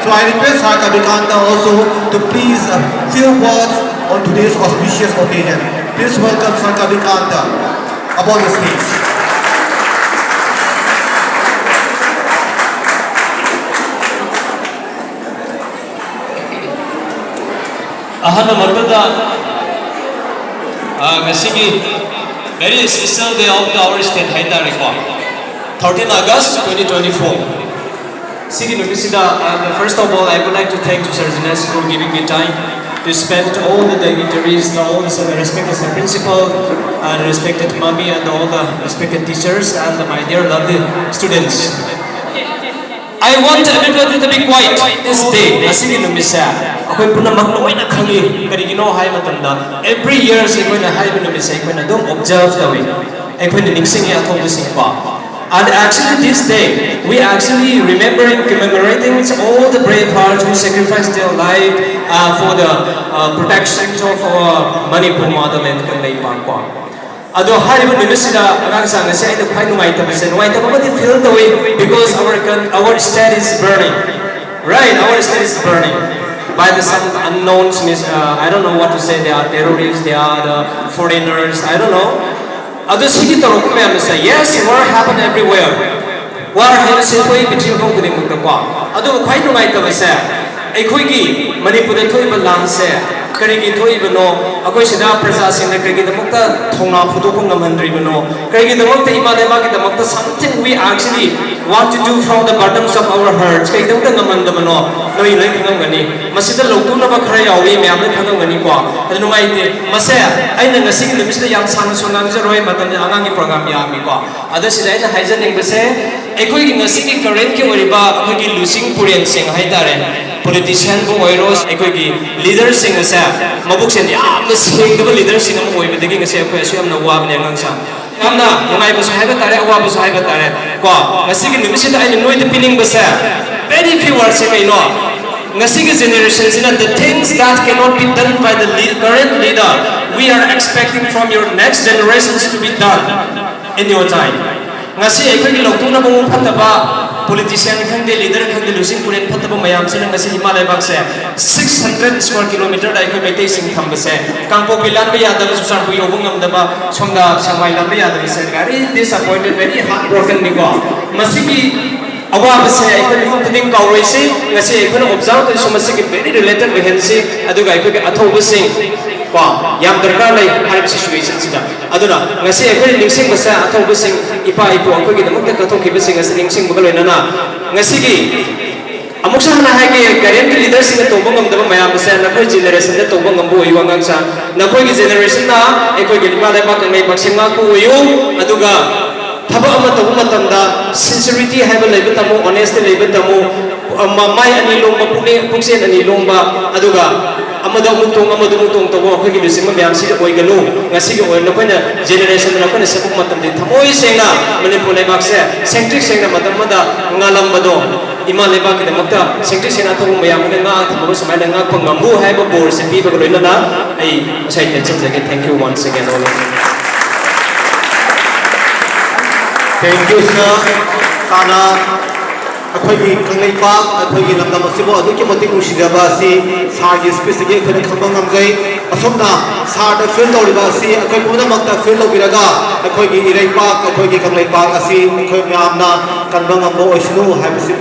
So I request Sir Kabikanta also to please few words on today's auspicious occasion. Please welcome Sir Kabikanta upon the stage. Ahana Martada Ngasigi very special day of our state Haida Reform 13 August 2024. Sigi Nubisida, and first of all I would like to thank Sir Zines for giving me time to spend all the dignitaries, all the respected principal and respected mommy and all the respected teachers and my dear lovely students. I want everybody to be quiet this day. Ngasigi numisa, ako puna magnoy na kami. Karigino hay matanda. Every year sa ko na hay numisa, ko na dong observe dawi. Ako na ningsing atong busing pa. And actually this day, we actually commemorating all the brave hearts who sacrificed their life for the protection of our Manipur motherland KANGLEIPAK. Ado haribo nimisida ang sang na siya ito kay numaitapisen feel the way because our state is burning, right? Our state is burning by some unknowns. I don't know what to say. They are terrorists. They are the foreigners. I don't know. Ado sige taro ko may say yes, war happen everywhere. War happen sa toy between kong kuning magkakwa. Ado kay numaitapisen. Ay kuigi Manipur ay toy balance. Karigi toy bano ako sida prasasing na karigi damokta thongna phudu kong namandri bano karigi damokta imale ma ki damokta something we actually want to do from the bottoms of our hearts kai damokta namanda bano noi lai khangam gani masida lotu na ba khara yawi me amne khangam gani kwa adu ngai te mase ai na ngasing nimisda yam sang sonang jaroi matam angang ki program ya mi kwa adu sida ai na haijaning base ekoi ki ngasing current ki oriba akoi ki losing purian sing haitare politician bu oiros ekoi ki leaders sing asa mabuk sen yam na sing the leaders sing am oi bedegi ngase ko asu am na wa ne ngang sa am na ngai ba sa haiba tare wa ba sa haiba tare ko ngasi ki nimisi da ai noi the pinning ba sa very few words say no ngasi ki generation sina the things that cannot be done by the current leader we are expecting from your next generations to be done in your time ngasi ekoi ki loktu na bu phataba politician khande leader khande losing puren phataba mayam sina ngasi Himalaya bak se 600 square kilometer dai ko mete sing thamba se kangpo pilan ba yada ba susar bu yobung am daba somda samai lan ba yada se gari disappointed very heartbroken ni ko masigi awa ba se ai ko ni kauroi se ngasi ko observe to masigi very related behen se adu ga ko athob sing ko yam darkar lai har situation sida aduna ngasi ko ningsing ba sa athob sing ipa ipo ko gi damok ka thok ki sing ngasi ningsing ba loi na ngasi gi amuk sa na hai ki current leaders sing to bangam daba mayam sa na ko generation na to bangam bo iwang ang sa na ko gi generation na e ko gi ma dai ba ka ngai baksim nga ko yu aduga thaba ama to matamda sincerity haiba leiba tamu honesty leiba tamu mai ani lomba pune pungsen ani lomba aduga amada mutong to ko gi bisim ma mayam si ko iganu ngasi gi oil na ko na generation na ko na sabuk matamdi thamoi sena Manipur lebak se centric sena matamada ngalam bado ima lebak ki damakta centric sena to mayam na nga thamo samai na nga pangambu hai ba bor se pi ba loina na ai sai te chak jage thank you once again all of you. Thank you sir. Kana akhoi KANGLEIPAK akhoi lamdam asibo aduki mati usijaba si sagi space ge khane khambang amgai asomna sa da feel loriba si akhoi puna makta feel lobiraga akhoi gi IRAIPAK akhoi gi KANGLEIPAK asi akhoi myamna kanbang ambo oisnu haibisi